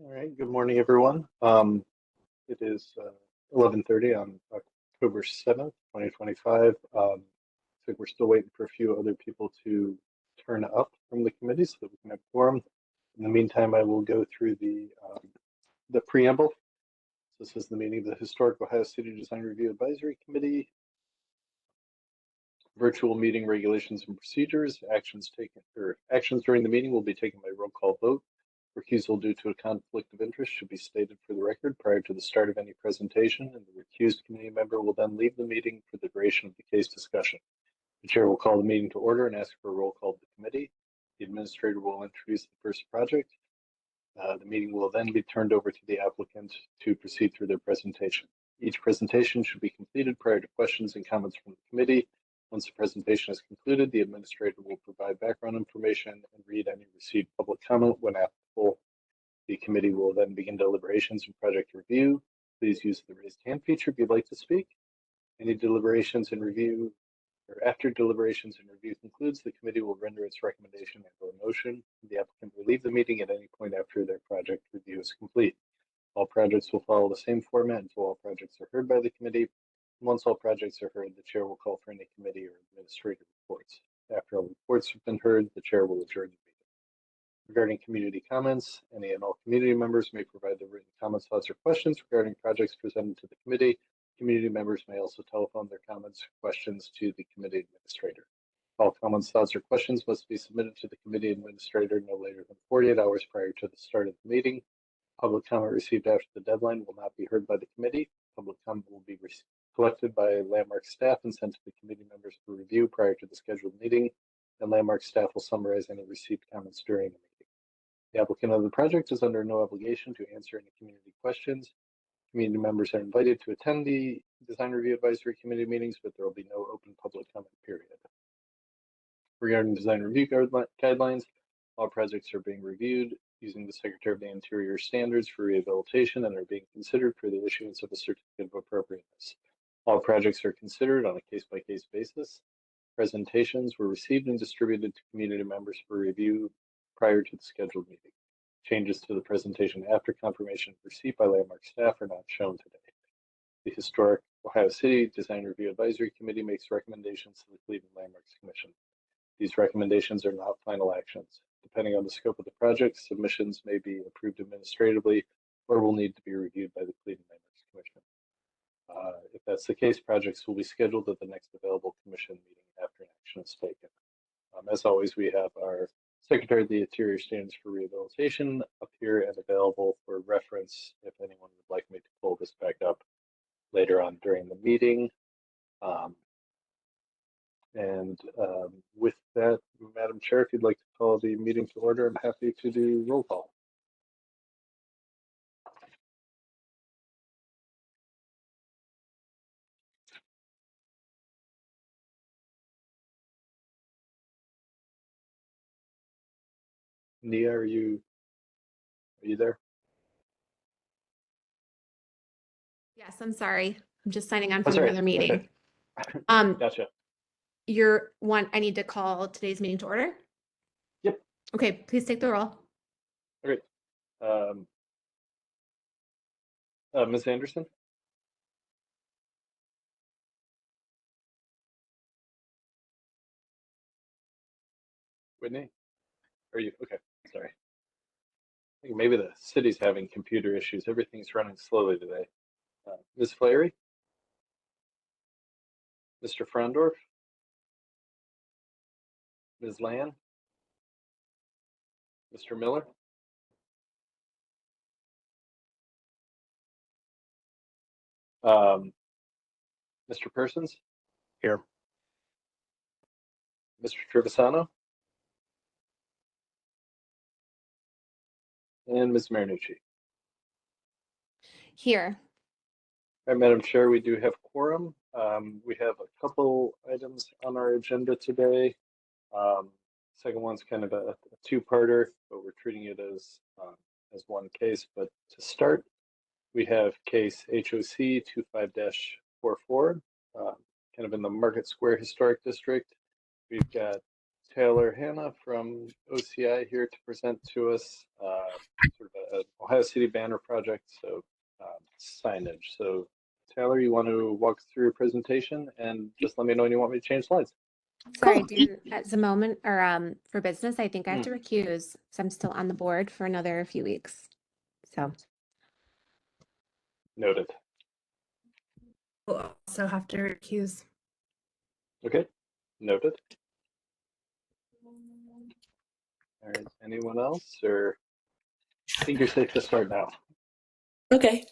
All right, good morning, everyone. It is 11:30 on October 7th, 2025. I think we're still waiting for a few other people to turn up from the committee so that we can have quorum. In the meantime, I will go through the preamble. This is the meeting of the Historic Ohio City Design Review Advisory Committee. Virtual meeting regulations and procedures. Actions during the meeting will be taken by roll call vote. Recusal due to a conflict of interest should be stated for the record prior to the start of any presentation, and the recused committee member will then leave the meeting for the duration of the case discussion. The chair will call the meeting to order and ask for a roll call of the committee. The administrator will introduce the first project. The meeting will then be turned over to the applicant to proceed through their presentation. Each presentation should be completed prior to questions and comments from the committee. Once the presentation is concluded, the administrator will provide background information and read any received public comment when applicable. The committee will then begin deliberations and project review. Please use the raised hand feature if you'd like to speak. Any deliberations and review, or after deliberations and review concludes, the committee will render its recommendation and a motion. The applicant will leave the meeting at any point after their project review is complete. All projects will follow the same format until all projects are heard by the committee. Once all projects are heard, the chair will call for any committee or administrative reports. After all reports have been heard, the chair will adjourn the meeting. Regarding community comments, any and all community members may provide their written comments, thoughts, or questions regarding projects presented to the committee. Community members may also telephone their comments or questions to the committee administrator. All comments, thoughts, or questions must be submitted to the committee administrator no later than 48 hours prior to the start of the meeting. Public comment received after the deadline will not be heard by the committee. Public comment will be collected by Landmark staff and sent to the committee members for review prior to the scheduled meeting, and Landmark staff will summarize any received comments during the meeting. The applicant of the project is under no obligation to answer any community questions. Community members are invited to attend the Design Review Advisory Committee meetings, but there will be no open public comment period. Regarding design review guidelines, all projects are being reviewed using the Secretary of the Interior standards for rehabilitation and are being considered for the issuance of a certificate of appropriateness. All projects are considered on a case-by-case basis. Presentations were received and distributed to community members for review prior to the scheduled meeting. Changes to the presentation after confirmation of receipt by Landmark staff are not shown today. The Historic Ohio City Design Review Advisory Committee makes recommendations to the Cleveland Landmarks Commission. These recommendations are not final actions. Depending on the scope of the project, submissions may be approved administratively or will need to be reviewed by the Cleveland Landmarks Commission. If that's the case, projects will be scheduled at the next available commission meeting after an action is taken. As always, we have our Secretary of the Interior standards for rehabilitation up here and available for reference if anyone would like me to pull this back up later on during the meeting. With that, Madam Chair, if you'd like to call the meeting to order, I'm happy to do roll call. Nia, are you there? Yes, I'm sorry. I'm just signing on for another meeting. Okay. Gotcha. I need to call today's meeting to order? Yep. Okay, please take the roll. Great. Ms. Anderson? Whitney? Are you okay? Sorry. I think maybe the city's having computer issues. Everything's running slowly today. Ms. Flaherty? Mr. Frondorf? Ms. Land? Mr. Miller? Mr. Persons? Here. Mr. Trevisano? And Ms. Marinucci? Here. All right, Madam Chair, we do have quorum. We have a couple items on our agenda today. Second one's kind of a two-parter, but we're treating it as one case. But to start, we have case HOC 25-44, kind of in the Market Square Historic District. We've got Taylor Hanna from OCI here to present to us sort of an Ohio City banner project, so signage. So Taylor, you want to walk us through your presentation and just let me know when you want me to change slides. Sorry, Cool. Dan, at the moment, or for business, I think I have Mm. to recuse, so I'm still on the board for another few weeks. So, Noted. We'll also have to recuse. Okay, noted. All right, anyone else, or I think you're safe to start now. Okay.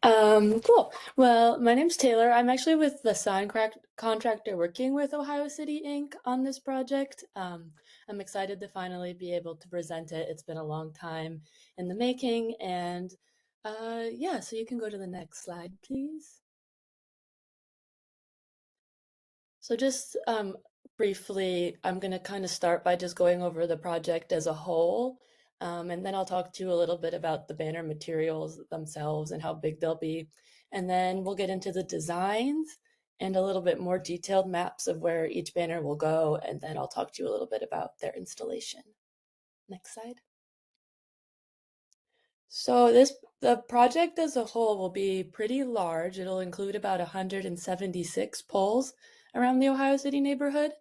Cool. Well, my name's Taylor. I'm actually with the contractor working with Ohio City Inc. on this project. I'm excited to finally be able to present it. It's been a long time in the making, and yeah, so you can go to the next slide, please. So just briefly, I'm going to kind of start by just going over the project as a whole. And then I'll talk to you a little bit about the banner materials themselves and how big they'll be. And then we'll get into the designs and a little bit more detailed maps of where each banner will go. And then I'll talk to you a little bit about their installation. Next slide. So the project as a whole will be pretty large. It'll include about 176 poles around the Ohio City neighborhood.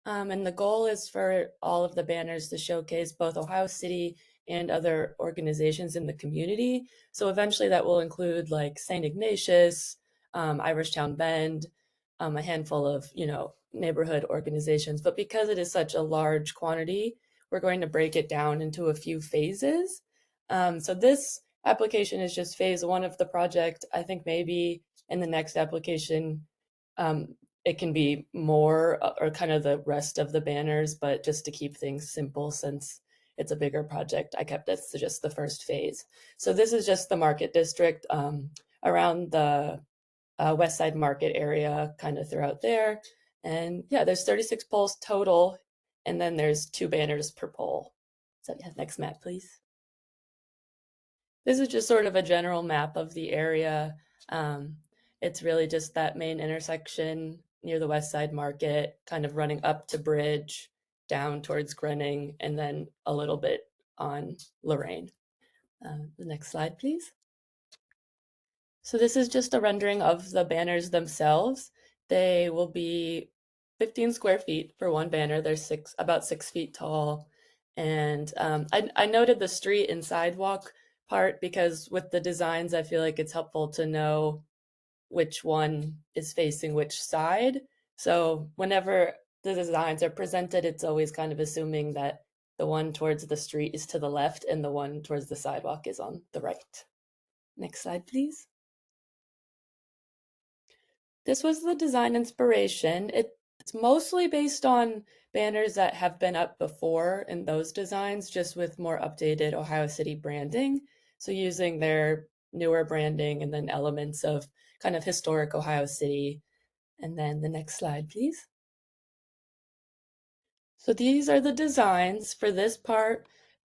And the goal is for all of the banners to showcase both Ohio City and other organizations in the community. So eventually that will include like St. Ignatius, Irishtown Bend, a handful of, neighborhood organizations. But because it is such a large quantity, we're going to break it down into a few phases. So this application is just phase one of the project. I think maybe in the next application, it can be more or kind of the rest of the banners, but just to keep things simple since it's a bigger project, I kept this to just the first phase. So this is just the market district around the West Side Market area, kind of throughout there. And yeah, there's 36 poles total, and then there's 2 banners per pole. So yeah, next map, please. This is just sort of a general map of the area. It's really just that main intersection near the West Side Market, kind of running up to Bridge, down towards Grenning, and then a little bit on Lorraine. The next slide, please. So this is just a rendering of the banners themselves. They will be 15 square feet for one banner. They're about 6 feet tall. And I noted the street and sidewalk part because with the designs, I feel like it's helpful to know which one is facing which side. So whenever the designs are presented, it's always kind of assuming that the one towards the street is to the left and the one towards the sidewalk is on the right. Next slide, please. This was the design inspiration. It's mostly based on banners that have been up before in those designs, just with more updated Ohio City branding. So using their newer branding and then elements of kind of historic Ohio City. And then the next slide, please. So these are the designs for this part.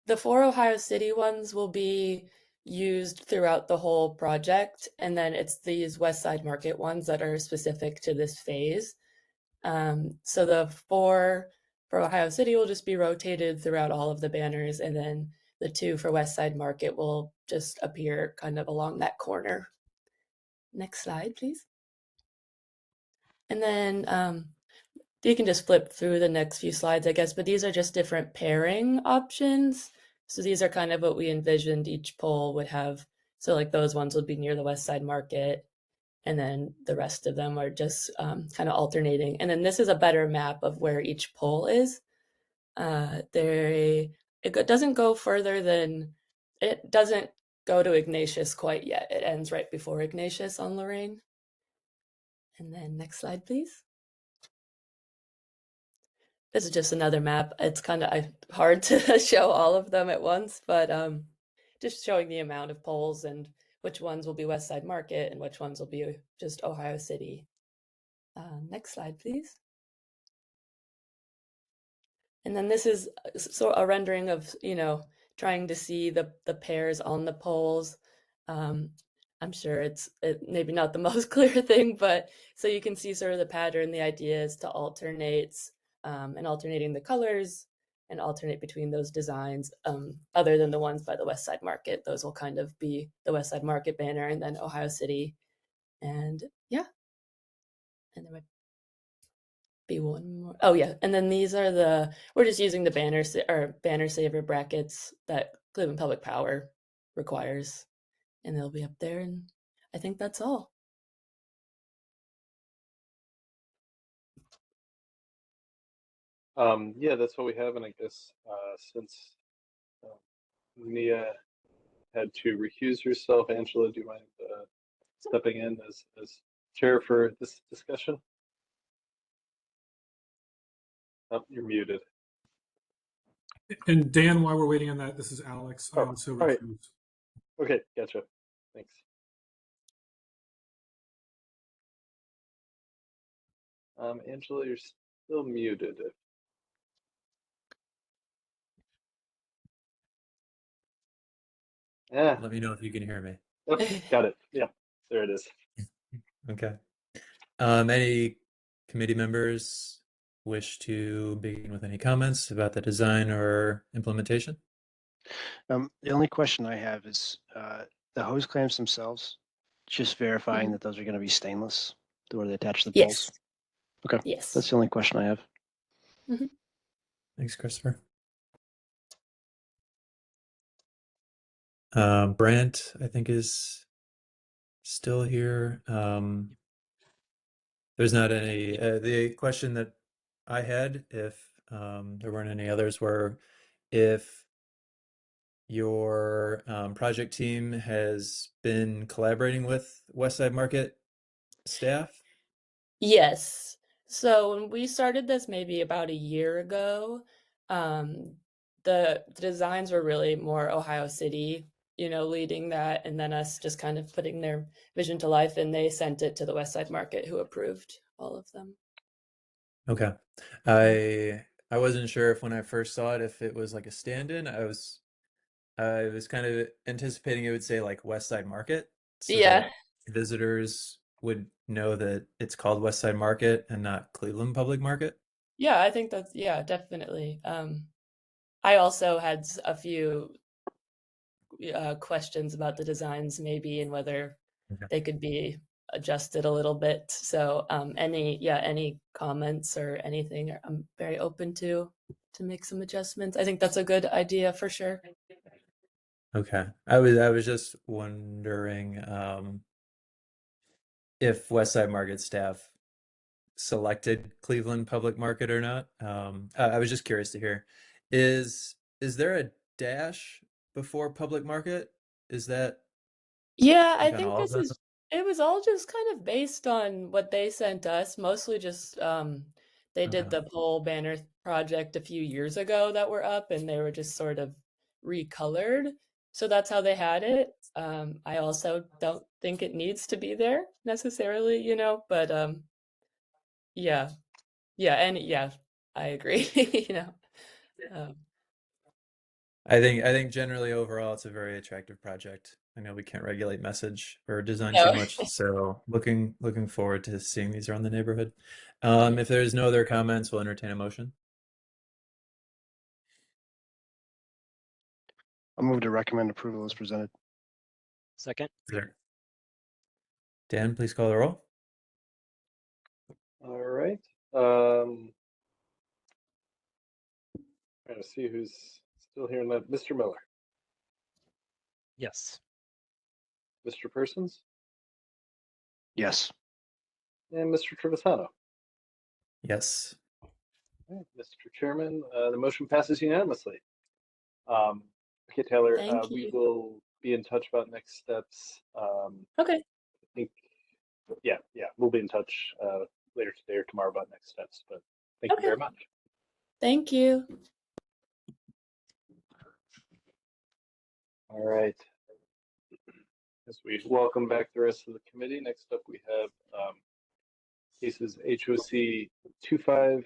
The 4 Ohio City ones will be used throughout the whole project. And then it's these West Side Market ones that are specific to this phase. So the 4 for Ohio City will just be rotated throughout all of the banners. And then the 2 for West Side Market will just appear kind of along that corner. Next slide, please. And then you can just flip through the next few slides, I guess, but these are just different pairing options. So these are kind of what we envisioned each pole would have. So like those ones would be near the West Side Market, and then the rest of them are just kind of alternating. And then this is a better map of where each pole is. It doesn't go further than, it doesn't go to Ignatius quite yet. It ends right before Ignatius on Lorraine. And then next slide, please. This is just another map. It's kind of hard to show all of them at once, but just showing the amount of poles and which ones will be West Side Market and which ones will be just Ohio City. Next slide, please. And then this is sort of a rendering of, trying to see the pairs on the poles. I'm sure it's maybe not the most clear thing, but so you can see sort of the pattern. The idea is to alternate and alternating the colors and alternate between those designs, other than the ones by the West Side Market. Those will kind of be the West Side Market banner and then Ohio City. And yeah, and there might be one more. Oh yeah, and then these are we're just using the banner saver brackets that Cleveland Public Power requires, and they'll be up there. And I think that's all. Yeah, that's what we have, and I guess since Nia had to recuse herself, Angela, do you mind stepping in as chair for this discussion? Oh, you're muted. And Dan, while we're waiting on that, this is Alex. I Oh, also all right. refuse. Okay, gotcha. Thanks. Angela, you're still muted. Yeah. Let me know if you can hear me. Oh, got it. Yeah, there it is. Okay. Any committee members wish to begin with any comments about the design or implementation? The only question I have is the hose clamps themselves, just verifying Mhm. that those are going to be stainless to where they attach the Yes. poles. Okay. Yes. That's the only question I have. Thanks, Christopher. Brant, I think, is still here. There's not any. The question that I had, if there weren't any others, were if your project team has been collaborating with Westside Market staff. Yes. So when we started this maybe about a year ago, the designs were really more Ohio City, leading that, and then us just kind of putting their vision to life, and they sent it to the West Side Market, who approved all of them. Okay. I wasn't sure if when I first saw it, if it was like a stand-in. I was kind of anticipating it would say like West Side Market, so Yeah. that visitors would know that it's called West Side Market and not Cleveland Public Market. Yeah, I think that's, yeah, definitely. I also had a few questions about the designs maybe and whether Okay. they could be adjusted a little bit. So any comments or anything, I'm very open to make some adjustments. I think that's a good idea for sure. Okay. I was just wondering if West Side Market staff selected Cleveland Public Market or not. I was just curious to hear. Is there a dash before Public Market? Is that Yeah, I like on think all of them? it was all just kind of based on what they sent us, mostly just they did Okay. the pole banner project a few years ago that were up and they were just sort of recolored. So that's how they had it. I also don't think it needs to be there necessarily, but yeah. Yeah, and yeah, I agree, Um, I think generally overall it's a very attractive project. I know we can't regulate message or design too no. much, so looking forward to seeing these around the neighborhood. If there's no other comments, we'll entertain a motion. I'll move to recommend approval as presented. Second. There. Dan, please call the roll. All right. Trying to see who's still here. Mr. Miller, Yes. Mr. Persons, Yes. and Mr. Trevisano. Yes. All right, Mr. Chairman, the motion passes unanimously. Okay, Taylor, Thank we you. will be in touch about next steps. Okay. I think, yeah, we'll be in touch later today or tomorrow about next steps. But thank you very much. Thank you. All right. As we welcome back the rest of the committee, next up we have cases HOC 25-45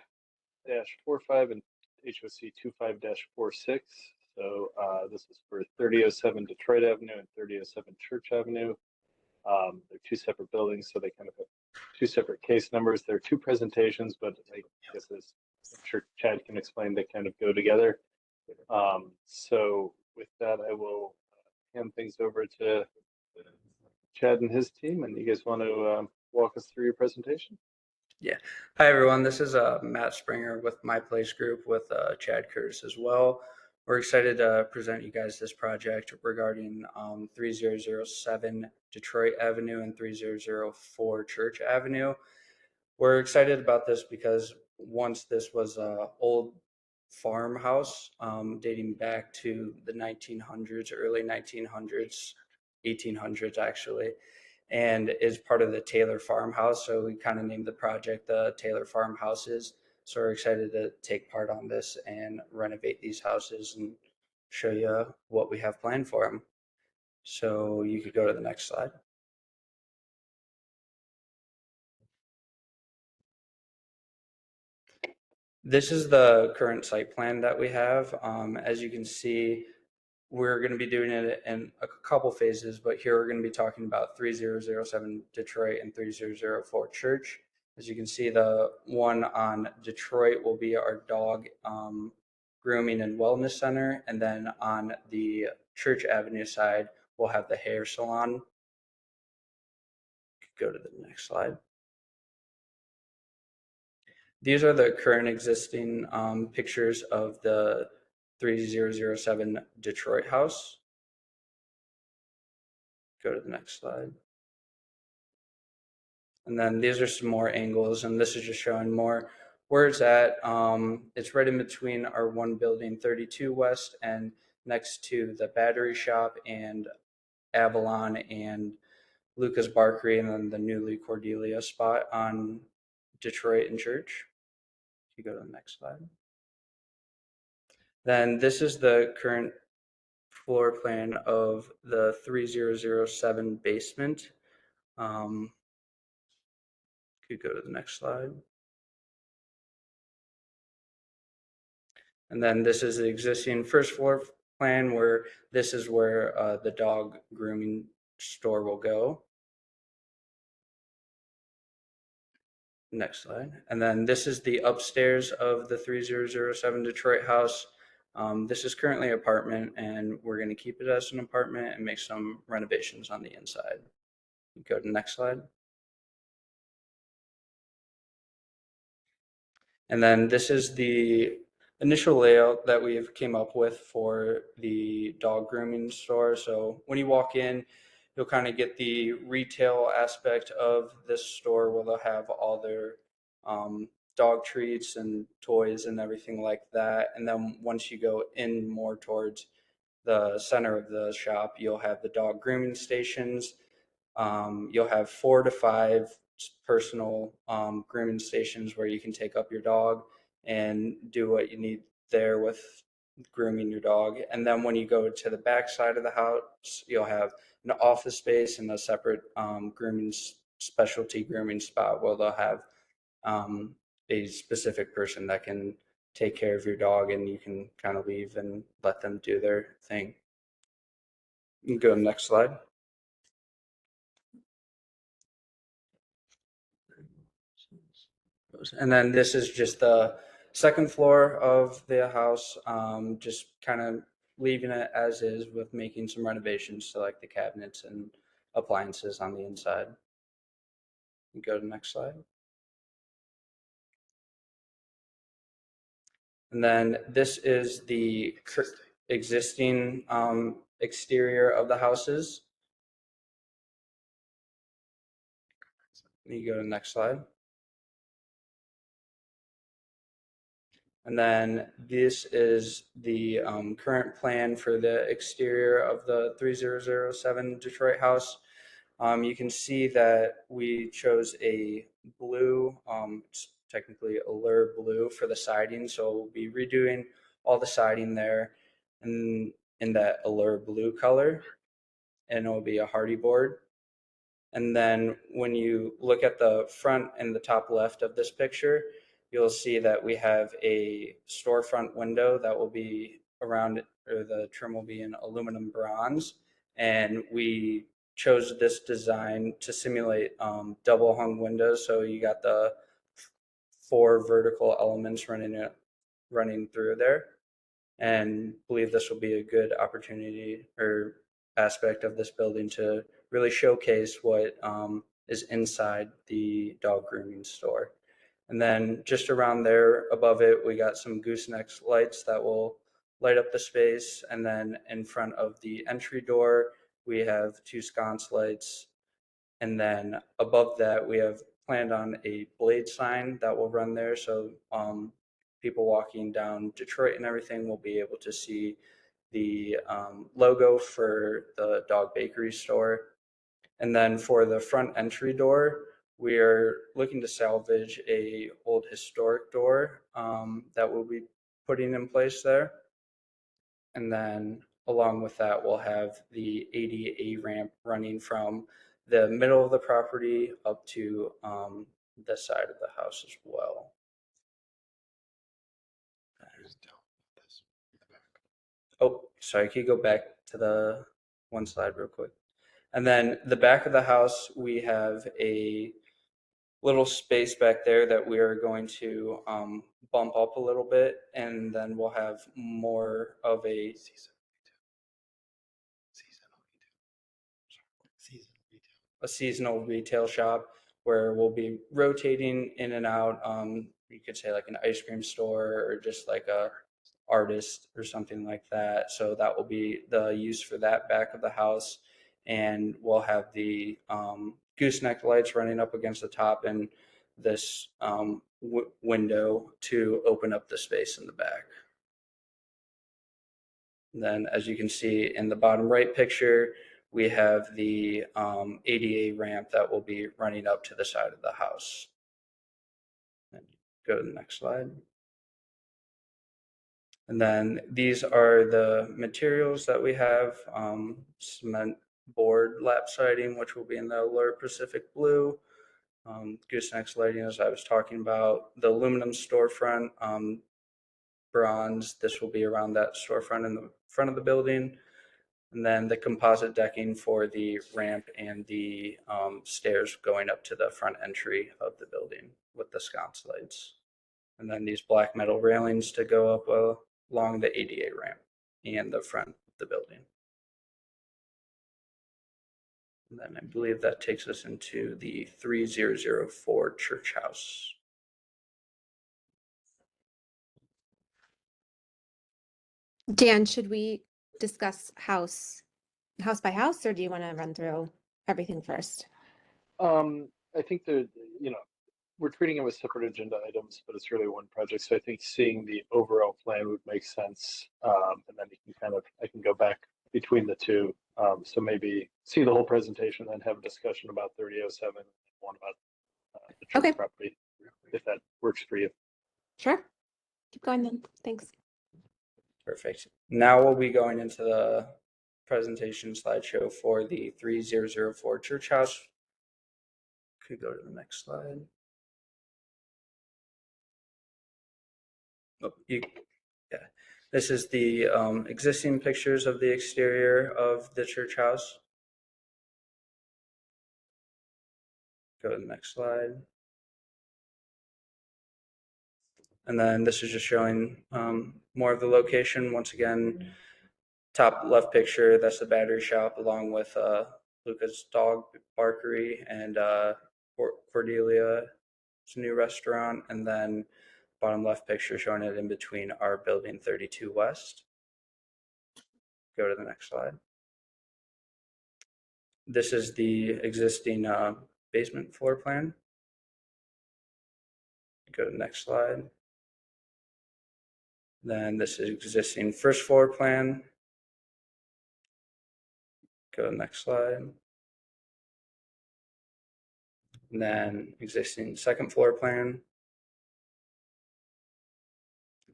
and HOC 25-46. So this is for 3007 Detroit Avenue and 3007 Church Avenue. They're two separate buildings, so they kind of have two separate case numbers. There are two presentations, but I guess as sure Chad can explain, they kind of go together. So with that, I will hand things over to Chad and his team, and you guys want to walk us through your presentation? Yeah. Hi, everyone. This is Matt Springer with My Place Group with Chad Curtis as well. We're excited to present you guys this project regarding 3007 Detroit Avenue and 3004 Church Avenue. We're excited about this because once this was an old farmhouse dating back to the 1900s, early 1900s, 1800s actually, and is part of the Taylor Farmhouse. So we kind of named the project the Taylor Farmhouses. So we're excited to take part on this and renovate these houses and show you what we have planned for them. So you could go to the next slide. This is the current site plan that we have. As you can see, we're going to be doing it in a couple phases, but here we're going to be talking about 3007 Detroit and 3004 Church. As you can see, the one on Detroit will be our dog grooming and wellness center. And then on the Church Avenue side, we'll have the hair salon. Go to the next slide. These are the current existing pictures of the 3007 Detroit house. Go to the next slide. And then these are some more angles, and this is just showing more where it's at. It's right in between our one building, 32 West, and next to the battery shop and Avalon and Lucas Barkery, and then the newly Cordelia spot on Detroit and Church. You go to the next slide. Then this is the current floor plan of the 3007 basement. Could go to the next slide. And then this is the existing first floor plan where this is where the dog grooming store will go. Next slide. And then this is the upstairs of the 3007 Detroit house. This is currently an apartment, and we're going to keep it as an apartment and make some renovations on the inside. Go to the next slide. And then this is the initial layout that we've came up with for the dog grooming store. So when you walk in, you'll kind of get the retail aspect of this store where they'll have all their dog treats and toys and everything like that. And then once you go in more towards the center of the shop, you'll have the dog grooming stations. You'll have 4 to 5 personal grooming stations where you can take up your dog and do what you need there with grooming your dog. And then when you go to the back side of the house, you'll have an office space and a separate specialty grooming spot where they'll have a specific person that can take care of your dog, and you can kind of leave and let them do their thing. You can go to the next slide. And then this is just the second floor of the house, just kind of leaving it as is with making some renovations to like the cabinets and appliances on the inside. You go to the next slide. And then this is the existing exterior of the houses. You go to the next slide. And then this is the current plan for the exterior of the 3007 Detroit house. You can see that we chose a blue, it's technically Allure blue for the siding. So we'll be redoing all the siding there in that Allure blue color, and it will be a hardy board. And then when you look at the front and the top left of this picture, you'll see that we have a storefront window that will be around, or the trim will be in aluminum bronze. And we chose this design to simulate double hung windows. So you got the 4 vertical elements running through there, and believe this will be a good opportunity or aspect of this building to really showcase what is inside the dog grooming store. And then just around there above it, we got some gooseneck lights that will light up the space. And then in front of the entry door, we have 2 sconce lights. And then above that, we have planned on a blade sign that will run there. So people walking down Detroit and everything will be able to see the logo for the dog bakery store. And then for the front entry door, we are looking to salvage a old historic door that we'll be putting in place there. And then along with that, we'll have the ADA ramp running from the middle of the property up to the side of the house as well. Oh, sorry, can you go back to the one slide real quick? And then the back of the house, we have a little space back there that we are going to bump up a little bit, and then we'll have more of a seasonal retail shop where we'll be rotating in and out. You could say like an ice cream store or just like a artist or something like that. So that will be the use for that back of the house. And we'll have the gooseneck lights running up against the top and this window to open up the space in the back. And then as you can see in the bottom right picture, we have the ADA ramp that will be running up to the side of the house. And go to the next slide. And then these are the materials that we have. Cement board lap siding, which will be in the Allure Pacific blue. Gooseneck lighting, as I was talking about. The aluminum storefront, bronze. This will be around that storefront in the front of the building. And then the composite decking for the ramp and the stairs going up to the front entry of the building with the sconce lights. And then these black metal railings to go up along the ADA ramp and the front of the building. And then I believe that takes us into the 3004 Church House. Dan, should we discuss house by house, or do you want to run through everything first? I think that, we're treating them as separate agenda items, but it's really one project. So I think seeing the overall plan would make sense. And then you can I can go back between the two. So maybe see the whole presentation, then have a discussion about 3007 and one about the church Okay. property, if that works for you. Sure. Keep going then. Thanks. Perfect. Now we'll be going into the presentation slideshow for the 3004 Church House. Could go to the next slide. Oh, yeah. This is the existing pictures of the exterior of the church house. Go to the next slide. And then this is just showing more of the location. Once again, top left picture, that's the battery shop along with Luca's Dog Barkery and Cordelia's new restaurant. And then bottom left picture showing it in between our building 32 West. Go to the next slide. This is the existing basement floor plan. Go to the next slide. Then this is existing first floor plan. Go to the next slide. And then existing second floor plan.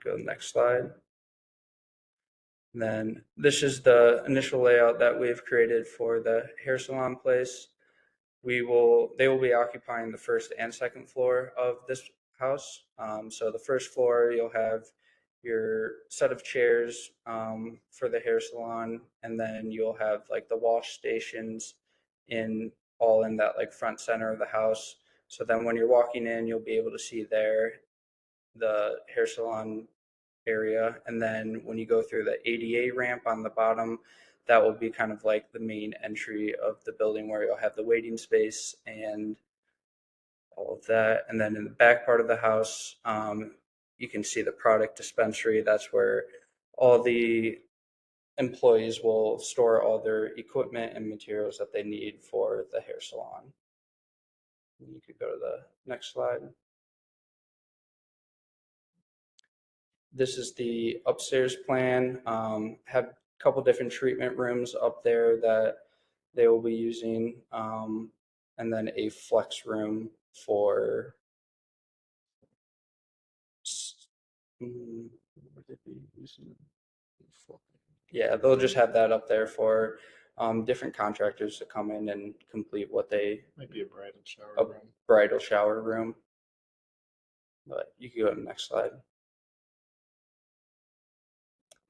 Go to the next slide. And then this is the initial layout that we've created for the hair salon place. They will be occupying the first and second floor of this house. So the first floor, you'll have your set of chairs for the hair salon, and then you'll have like the wash stations all in that like front center of the house. So then when you're walking in, you'll be able to see there the hair salon area. And then when you go through the ADA ramp on the bottom, that will be kind of like the main entry of the building where you'll have the waiting space and all of that. And then in the back part of the house, you can see the product dispensary. That's where all the employees will store all their equipment and materials that they need for the hair salon. You could go to the next slide. This is the upstairs plan. Have a couple different treatment rooms up there that they will be using, and then a flex room for yeah, they'll just have that up there for different contractors to come in and complete what they Might be a bridal shower a room. bridal shower room. But you can go to the next slide.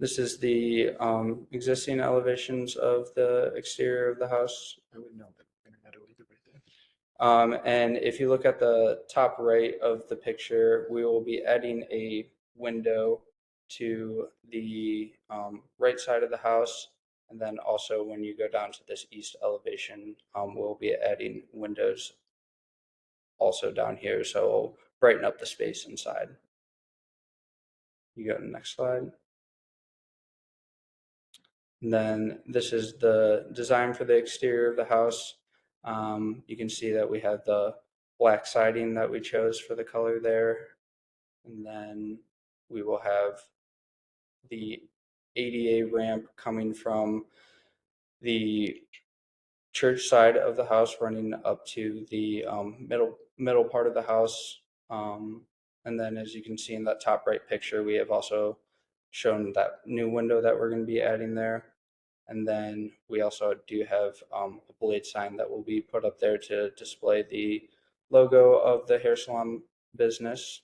This is the existing elevations of the exterior of the house. I would know, but internet will either right there. And if you look at the top right of the picture, we will be adding a window to the right side of the house. And then also when you go down to this east elevation, we'll be adding windows also down here. So it'll brighten up the space inside. You go to the next slide. And then this is the design for the exterior of the house. You can see that we have the black siding that we chose for the color there. And then we will have the ADA ramp coming from the church side of the house running up to the middle part of the house. And then as you can see in that top right picture, we have also shown that new window that we're going to be adding there. And then we also do have a blade sign that will be put up there to display the logo of the hair salon business.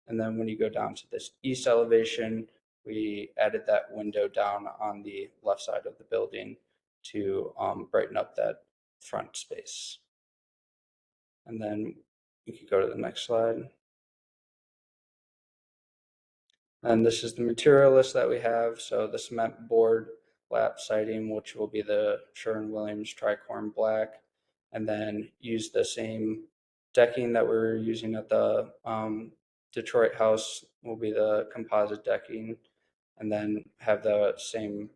And then when you go down to this east elevation, we added that window down on the left side of the building to brighten up that front space. And then you can go to the next slide. And this is the material list that we have. So the cement board lap siding, which will be the Sherwin-Williams tricorn black, and then use the same decking that we're using at the Detroit house will be the composite decking, and then have the same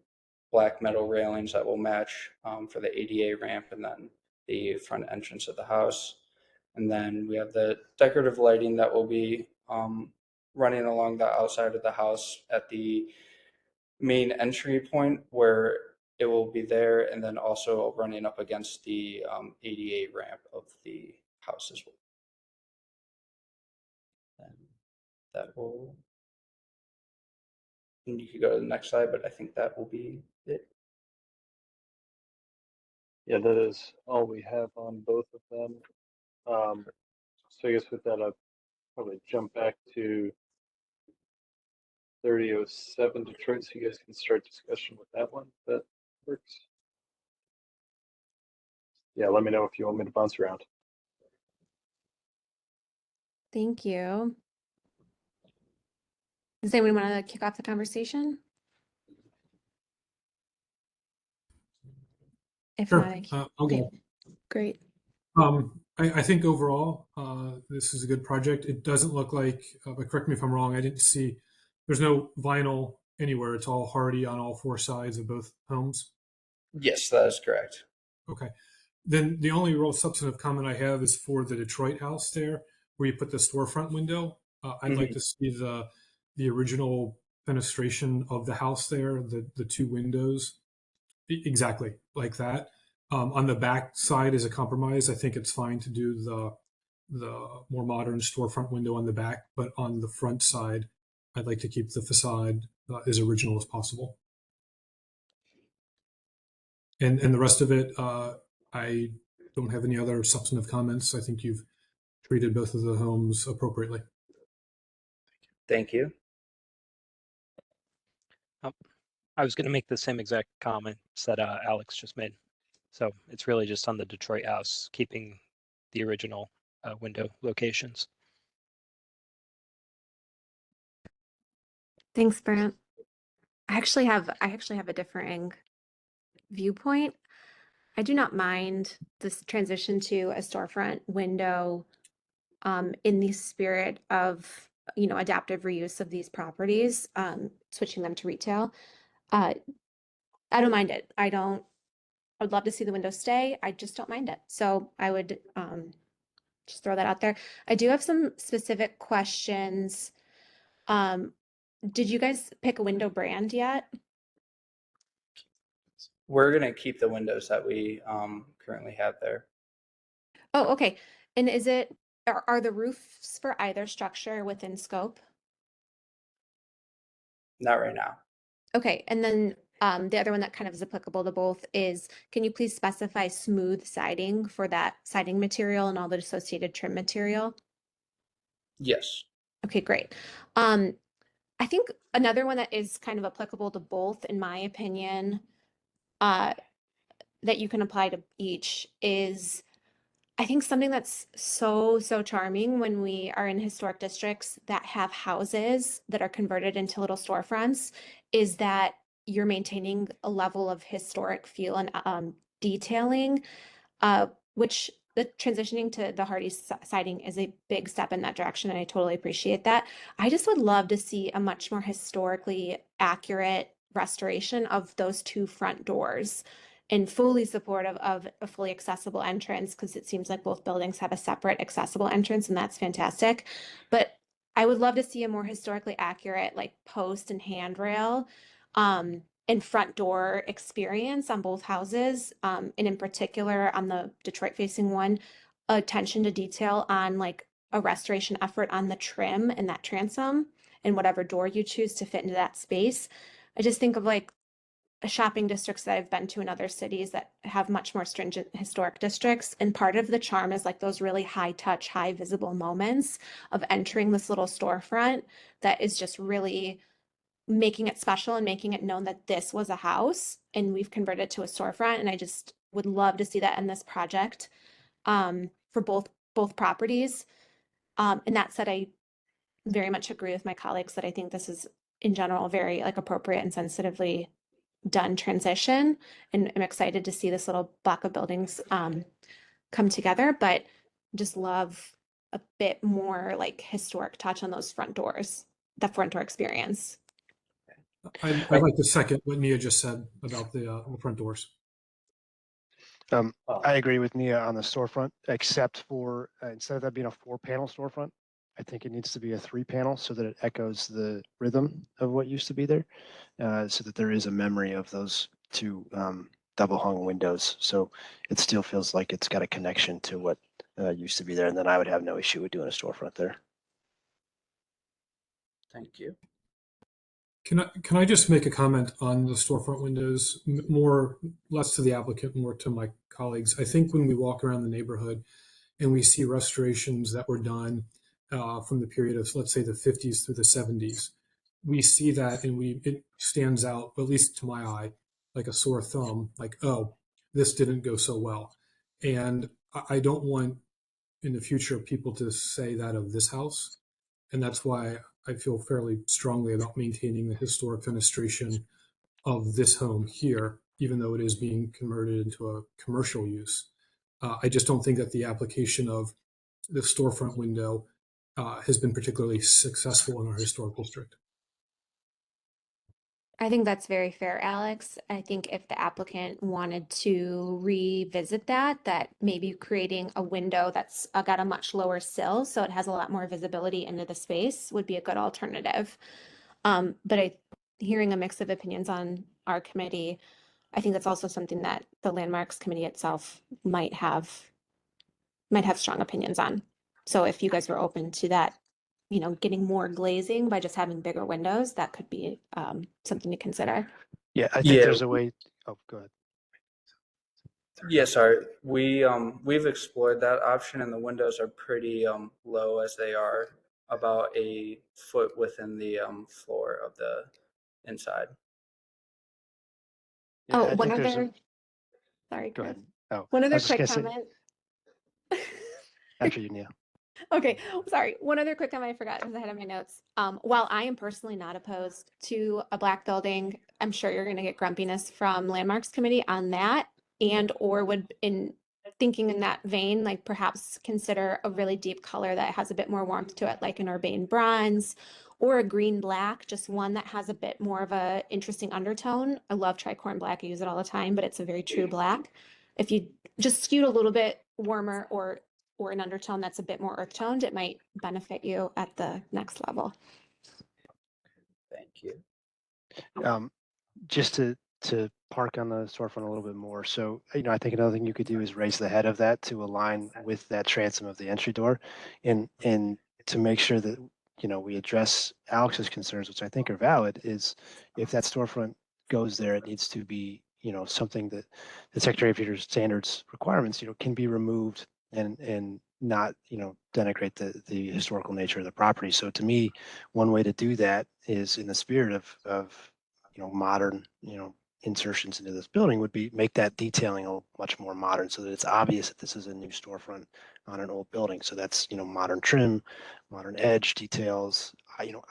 black metal railings that will match for the ADA ramp and then the front entrance of the house. And then we have the decorative lighting that will be running along the outside of the house at the main entry point where it will be there, and then also running up against the ADA ramp of the house as well. And that will, and you could go to the next slide, but I think that will be it. Yeah, that is all we have on both of them. So I guess with that, I'll probably jump back to 3007 Detroit, so you guys can start discussion with that one. If that works. Yeah, let me know if you want me to bounce around. Thank you. Does anyone want to kick off the conversation? If Sure, not, I can. I'll Okay, go. great. I think overall, this is a good project. It doesn't look like, but correct me if I'm wrong, I didn't see, there's no vinyl anywhere. It's all hardy on all four sides of both homes. Yes, that is correct. Okay. Then the only real substantive comment I have is for the Detroit house there, where you put the storefront window. I'd like to see the original fenestration of the house there, the two windows, exactly like that. On the back side as a compromise, I think it's fine to do the more modern storefront window on the back, but on the front side, I'd like to keep the facade as original as possible. And the rest of it, I don't have any other substantive comments. I think you've treated both of the homes appropriately. Thank you. I was going to make the same exact comments that Alex just made. So it's really just on the Detroit house, keeping the original window locations. Thanks, Brent. I actually have a differing viewpoint. I do not mind this transition to a storefront window in the spirit of, adaptive reuse of these properties, switching them to retail. I don't mind it. I'd love to see the windows stay. I just don't mind it. So I would just throw that out there. I do have some specific questions. Did you guys pick a window brand yet? We're going to keep the windows that we currently have there. Oh, okay. And are the roofs for either structure within scope? Not right now. Okay, and then the other one that kind of is applicable to both is, can you please specify smooth siding for that siding material and all the associated trim material? Yes. Okay, great. I think another one that is kind of applicable to both, in my opinion, that you can apply to each is, I think something that's so charming when we are in historic districts that have houses that are converted into little storefronts is that you're maintaining a level of historic feel and detailing, which the transitioning to the Hardy siding is a big step in that direction, and I totally appreciate that. I just would love to see a much more historically accurate restoration of those two front doors and fully supportive of a fully accessible entrance, because it seems like both buildings have a separate accessible entrance, and that's fantastic. But I would love to see a more historically accurate like post and handrail and front door experience on both houses. And in particular on the Detroit facing one, attention to detail on like a restoration effort on the trim and that transom and whatever door you choose to fit into that space. I just think of like shopping districts that I've been to in other cities that have much more stringent historic districts. And part of the charm is like those really high touch, high visible moments of entering this little storefront that is just really making it special and making it known that this was a house and we've converted to a storefront. And I just would love to see that in this project for both properties. And that said, I very much agree with my colleagues that I think this is in general very like appropriate and sensitively done transition, and I'm excited to see this little block of buildings come together, but just love a bit more like historic touch on those front doors, the front door experience. I'd like to second what Nia just said about the front doors. I agree with Nia on the storefront, except for instead of that being a 4-panel storefront, I think it needs to be a 3-panel so that it echoes the rhythm of what used to be there, so that there is a memory of those two double hung windows. So it still feels like it's got a connection to what used to be there. And then I would have no issue with doing a storefront there. Thank you. Can I just make a comment on the storefront windows, less to the applicant, more to my colleagues? I think when we walk around the neighborhood and we see restorations that were done from the period of, let's say, the 50s through the 70s, we see that and it stands out, at least to my eye, like a sore thumb, like, oh, this didn't go so well. And I don't want in the future people to say that of this house. And that's why I feel fairly strongly about maintaining the historic fenestration of this home here, even though it is being converted into a commercial use. I just don't think that the application of the storefront window has been particularly successful in our historic district. I think that's very fair, Alex. I think if the applicant wanted to revisit that maybe creating a window that's got a much lower sill, so it has a lot more visibility into the space, would be a good alternative. But hearing a mix of opinions on our committee, I think that's also something that the Landmarks Committee itself might have strong opinions on. So if you guys were open to that, getting more glazing by just having bigger windows, that could be something to consider. Yeah, I think there's a way. Oh, go ahead. Yeah, sorry. We've explored that option, and the windows are pretty low as they are, about a foot within the floor of the inside. Yeah, Oh, I one think there's other. Sorry, Go Chris. ahead. Oh, One I other was just quick gonna say- comment. After you, Nia. Okay, sorry. One other quick comment I forgot because I had in my notes. While I am personally not opposed to a black building, I'm sure you're going to get grumpiness from Landmarks Committee on that, and or would in thinking in that vein, like perhaps consider a really deep color that has a bit more warmth to it, like an urbane bronze or a green black, just one that has a bit more of a interesting undertone. I love tricorn black. I use it all the time, but it's a very true black. If you just skewed a little bit warmer or an undertone that's a bit more earth toned, it might benefit you at the next level. Thank you. Just to park on the storefront a little bit more. So, I think another thing you could do is raise the head of that to align with that transom of the entry door, and to make sure that we address Alex's concerns, which I think are valid. Is if that storefront goes there, it needs to be something that the Secretary of Interior standards requirements can be removed and not denigrate the historical nature of the property. So to me, one way to do that is in the spirit of modern insertions into this building would be make that detailing much more modern, so that it's obvious that this is a new storefront on an old building. So that's modern trim, modern edge details,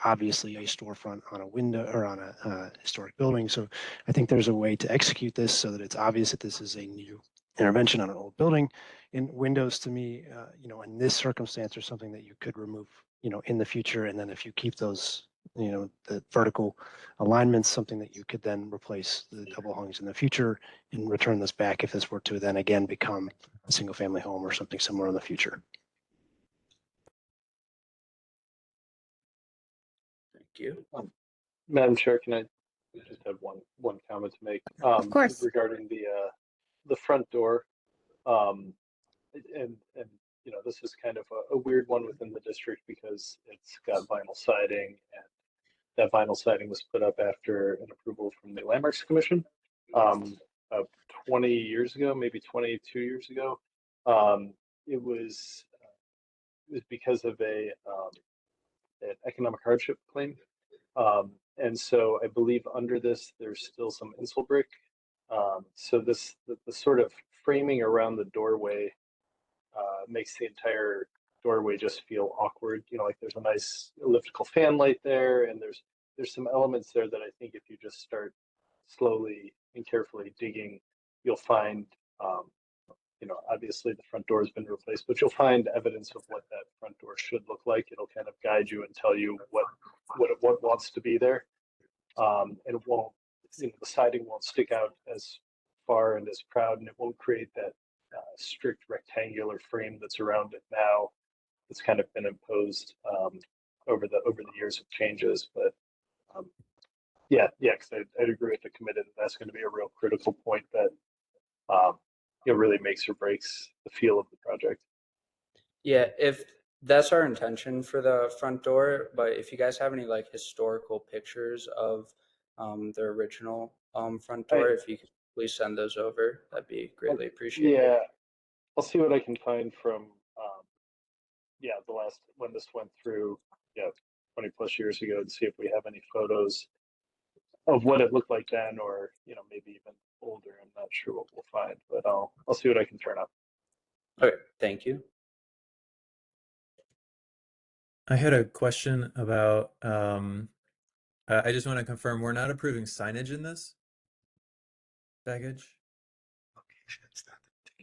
obviously a storefront on a window or on a historic building. So I think there's a way to execute this so that it's obvious that this is a new intervention on an old building. And windows, to me, in this circumstance, are something that you could remove in the future. And then if you keep those the vertical alignments, something that you could then replace the double hungs in the future and return this back if this were to then again become a single family home or something similar in the future. Thank you. Madam Chair, can I just have one comment to make? Of course. Regarding the front door, and this is kind of a weird one within the district because it's got vinyl siding, and that vinyl siding was put up after an approval from the Landmarks Commission 20 years ago, maybe 22 years ago. It was because of an economic hardship claim. And so I believe under this, there's still some insule brick. So the sort of framing around the doorway makes the entire doorway just feel awkward. Like there's a nice elliptical fan light there, and there's some elements there that I think if you just start slowly and carefully digging, you'll find, obviously the front door has been replaced, but you'll find evidence of what that front door should look like. It'll kind of guide you and tell you what wants to be there. And it won't, the siding won't stick out as far and as proud, and it won't create that strict rectangular frame that's around it now. It's kind of been imposed over the years of changes, but because I'd agree with the committee that that's going to be a real critical point that really makes or breaks the feel of the project. Yeah, if that's our intention for the front door, but if you guys have any like historical pictures of the original front door, if you could please send those over, that'd be greatly appreciated. Yeah, I'll see what I can find from the last when this went through 20 plus years ago, and see if we have any photos of what it looked like then, or maybe even older. I'm not sure what we'll find, but I'll see what I can turn up. Okay, thank you. I had a question about, I just want to confirm we're not approving signage in this package?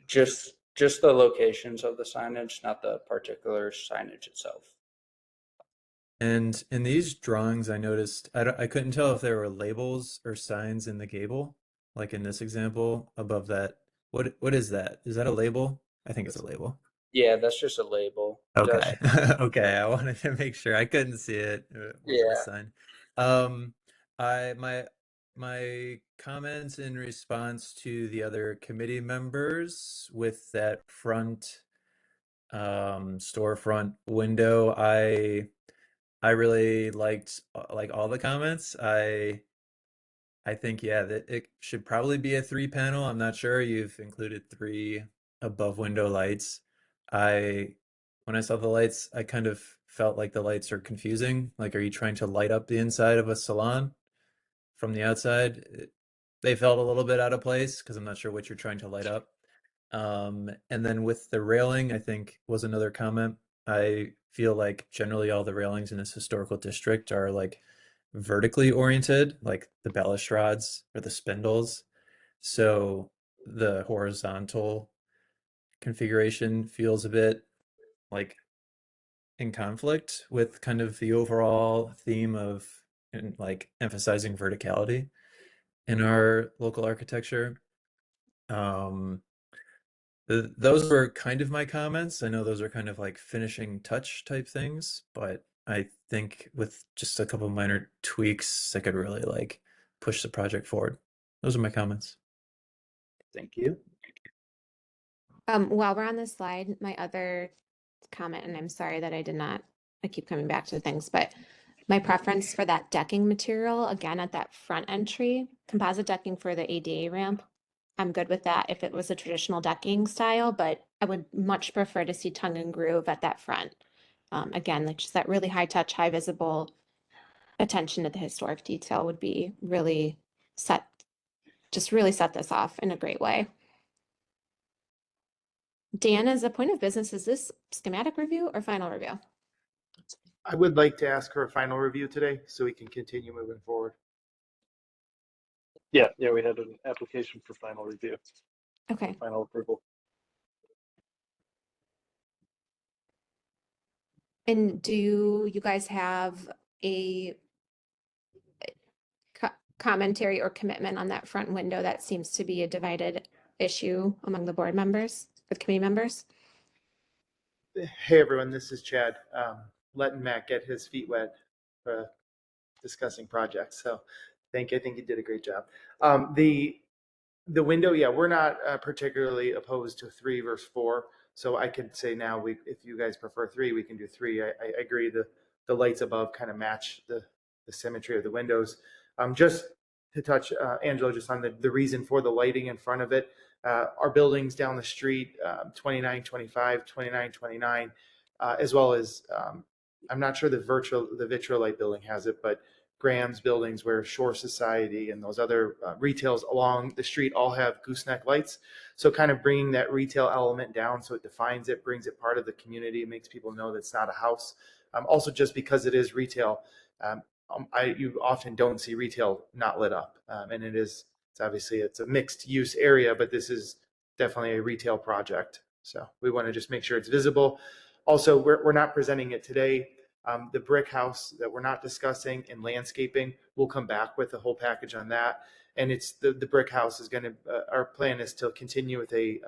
Just the locations of the signage, not the particular signage itself. And in these drawings, I noticed, I couldn't tell if there were labels or signs in the gable, like in this example above that. What is that? Is that a label? I think it's a label. Yeah, that's just a label. Okay. Okay. I wanted to make sure. I couldn't see it. Yeah. Sign. My comments in response to the other committee members with that front storefront window, I really liked like all the comments. I think that it should probably be a 3-panel. I'm not sure. You've included 3 above window lights. When I saw the lights, I kind of felt like the lights are confusing. Like, are you trying to light up the inside of a salon from the outside? They felt a little bit out of place because I'm not sure what you're trying to light up. And then with the railing, I think was another comment. I feel like generally all the railings in this historical district are like vertically oriented, like the balustrades or the spindles. So the horizontal configuration feels a bit like in conflict with kind of the overall theme of like emphasizing verticality in our local architecture. Those were kind of my comments. I know those are kind of like finishing touch type things, but I think with just a couple minor tweaks, I could really like push the project forward. Those are my comments. Thank you. While we're on this slide, my other comment, and I'm sorry that I keep coming back to things, but my preference for that decking material, again, at that front entry, composite decking for the ADA ramp, I'm good with that if it was a traditional decking style, but I would much prefer to see tongue and groove at that front. Again, like just that really high touch, high visible attention to the historic detail would be really set this off in a great way. Dan, as a point of business, is this schematic review or final review? I would like to ask for a final review today so we can continue moving forward. Yeah, we had an application for final review, Okay. final approval. And do you guys have a commentary or commitment on that front window? That seems to be a divided issue among the board members, with committee members. Hey everyone, this is Chad. Letting Matt get his feet wet for discussing projects. So I think you did a great job. The window, yeah, we're not particularly opposed to 3 versus 4. So I could say now, if you guys prefer 3, we can do 3. I agree. The lights above kind of match the symmetry of the windows. Just to touch, Angela, just on the reason for the lighting in front of it. Our buildings down the street, 2925, 2929, as well as, I'm not sure the Vitrolite building has it, but Graham's buildings where Shore Society and those other retails along the street all have gooseneck lights. So kind of bringing that retail element down so it defines it, brings it part of the community, makes people know that it's not a house. Also, just because it is retail, you often don't see retail not lit up. And it's obviously it's a mixed use area, but this is definitely a retail project. So we want to just make sure it's visible. Also, we're not presenting it today. The brick house that we're not discussing in landscaping, we'll come back with a whole package on that. And it's the brick house is going to, our plan is to continue with a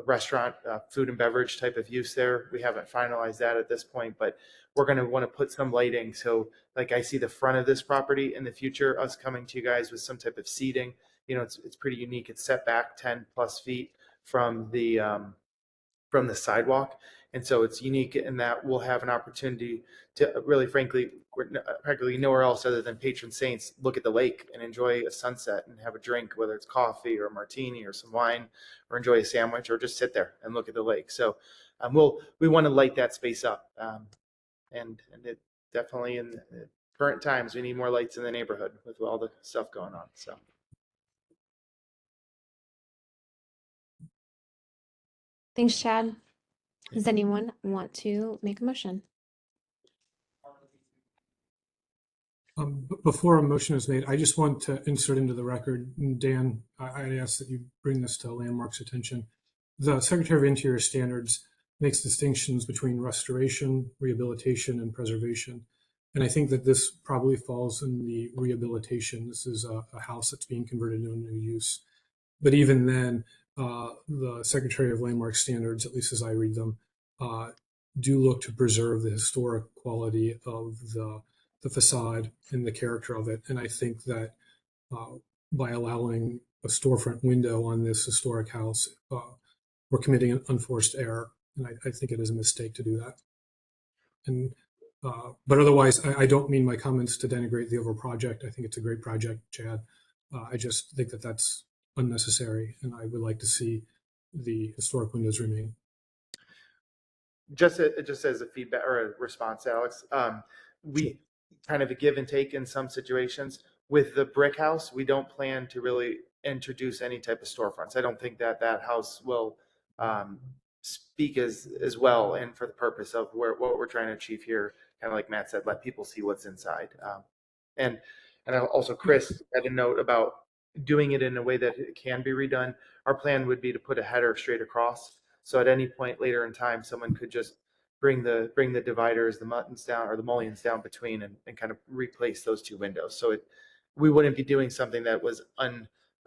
restaurant, food and beverage type of use there. We haven't finalized that at this point, but we're going to want to put some lighting. So like I see the front of this property in the future, us coming to you guys with some type of seating, it's pretty unique. It's set back 10 plus feet from the sidewalk. And so it's unique in that we'll have an opportunity to really, frankly, practically nowhere else other than patron saints look at the lake and enjoy a sunset and have a drink, whether it's coffee or a martini or some wine, or enjoy a sandwich or just sit there and look at the lake. So we want to light that space up. And it definitely in the current times, we need more lights in the neighborhood with all the stuff going on. So. Thanks, Chad. Does anyone want to make a motion? Before a motion is made, I just want to insert into the record, Dan, I ask that you bring this to Landmark's attention. The Secretary of Interior Standards makes distinctions between restoration, rehabilitation, and preservation. And I think that this probably falls in the rehabilitation. This is a house that's being converted into a new use. But even then, the Secretary of Landmark Standards, at least as I read them, do look to preserve the historic quality of the facade and the character of it. And I think that by allowing a storefront window on this historic house, we're committing an unforced error. And I think it is a mistake to do that. And but otherwise, I don't mean my comments to denigrate the overall project. I think it's a great project, Chad. I just think that that's unnecessary, and I would like to see the historic windows remain. Just as a feedback or a response, Alex, we kind of a give and take in some situations. With the brick house, we don't plan to really introduce any type of storefronts. I don't think that that house will speak as well and for the purpose of what we're trying to achieve here. Kind of like Matt said, let people see what's inside. And also Chris had a note about doing it in a way that it can be redone. Our plan would be to put a header straight across. So at any point later in time, someone could just bring the dividers, the muttons down or the mullions down between and kind of replace those two windows. So we wouldn't be doing something that was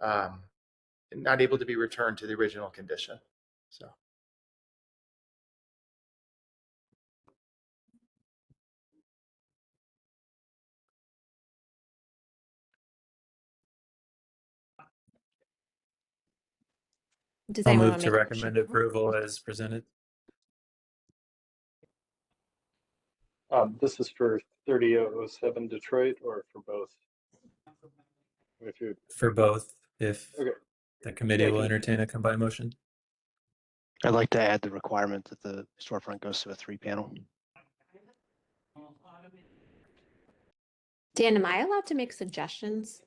not able to be returned to the original condition. So. Does I'll anyone move want to make a recommend motion? approval as presented. This is for 3007 Detroit or for both? If you For both, if okay, the committee yeah, will can you- entertain a combined motion. I'd like to add the requirement that the storefront goes to a 3-panel. Dan, am I allowed to make suggestions?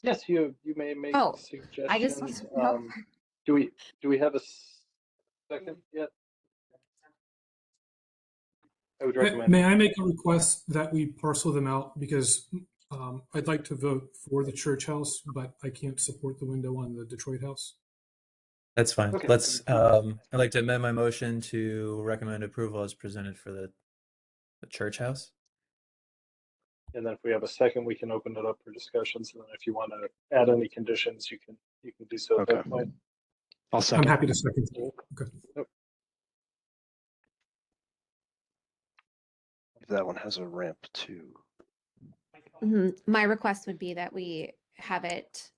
Yes, you may make Oh, suggestions. nope. Do we have a second yet? I would recommend. May I make a request that we parcel them out because I'd like to vote for the church house, but I can't support the window on the Detroit house. That's fine. Okay. Let's, I'd like to amend my motion to recommend approval as presented for the church house. And then if we have a second, we can open it up for discussions. And then if you want to add any conditions, you can do so at that Okay. point. I'll I'm second. happy to second. Okay. That one has a ramp too. My request would be that we have it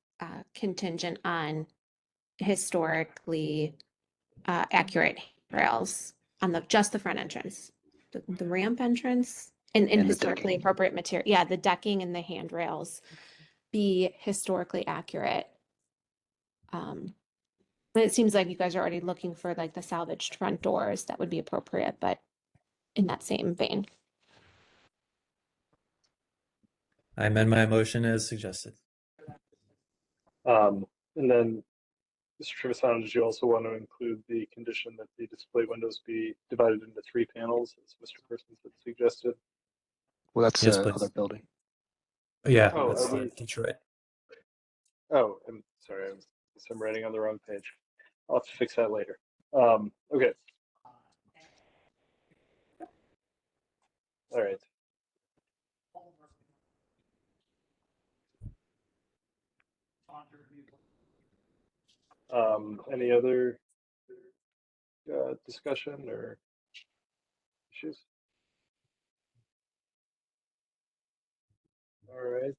contingent on historically accurate rails on just the front entrance, the ramp entrance, and And the historically decking. appropriate material. Yeah, the decking and the handrails be historically accurate. But it seems like you guys are already looking for like the salvaged front doors that would be appropriate, but in that same vein. I amend my motion as suggested. And then, Mr. Trevisano, did you also want to include the condition that the display windows be divided into 3 panels, as Mr. Persons had suggested? Well, that's Yes, the please. other building. Yeah, Oh, that's are the we- Detroit. Oh, I'm sorry. I'm writing on the wrong page. I'll have to fix that later. Okay. All right. Any other discussion or issues? All right.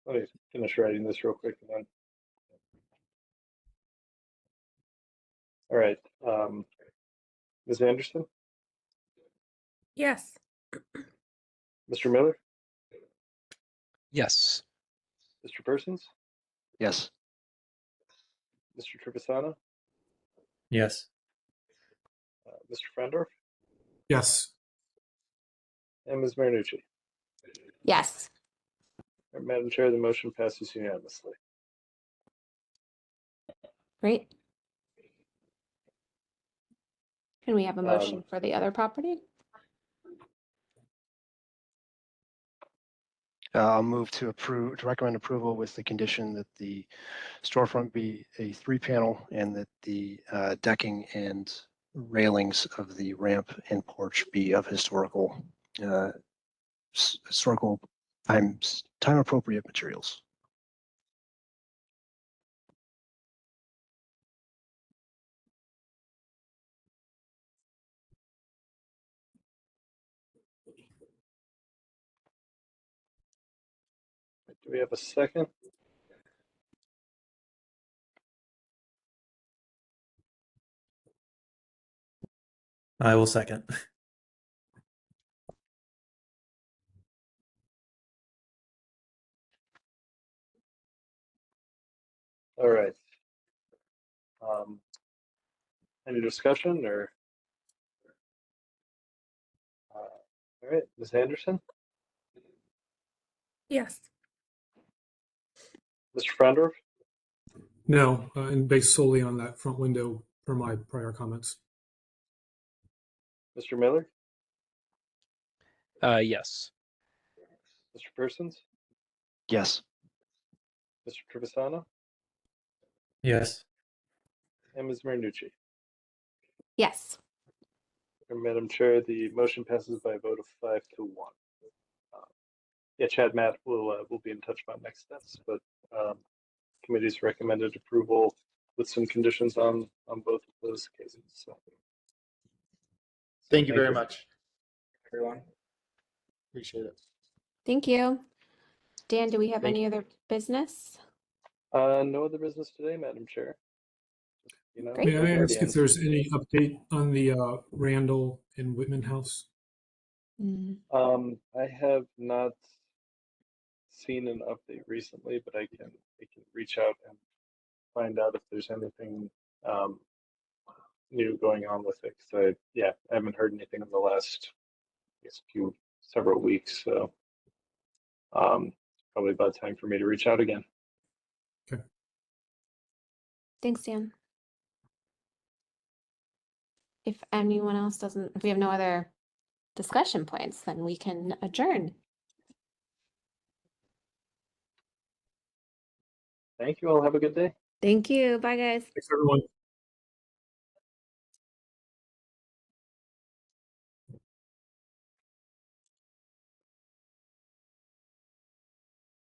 Let me finish writing this real quick and then. All right. Ms. Anderson, Yes. Mr. Miller, Yes. Mr. Persons, Yes. Mr. Trevisano, Yes. Mr. Frendorf, Yes. and Ms. Marinucci. Yes. Madam Chair, the motion passes unanimously. Great. Can we have a motion for the other property? I'll move to recommend approval with the condition that the storefront be a 3-panel and that the decking and railings of the ramp and porch be of historical time appropriate materials. Do we have a second? I will second. All right. Any discussion or? All right, Ms. Anderson, Yes. Mr. Frondorf, No, and based solely on that front window per my prior comments. Mr. Miller, Yes. Mr. Persons, Yes. Mr. Trevisano, Yes. and Ms. Marinucci. Yes. And Madam Chair, the motion passes by a vote of 5-1. Yeah, Chad, Matt will be in touch about next steps, but committee's recommended approval with some conditions on both of those cases. So. Thank you Thank very you. much. Everyone. Appreciate it. Thank you. Dan, do we have Thank any other business? No other business today, Madam Chair. You know, Great. May I we're already ask if on- there's any update on the Randall and Whitman house? I have not seen an update recently, but I can reach out and find out if there's anything new going on with it. Because I haven't heard anything in the last, I guess, several weeks. So probably about time for me to reach out again. Thanks, Dan. If anyone else doesn't, if we have no other discussion points, then we can adjourn. Thank you all. Have a good day. Thank you. Bye, guys. Thanks, everyone.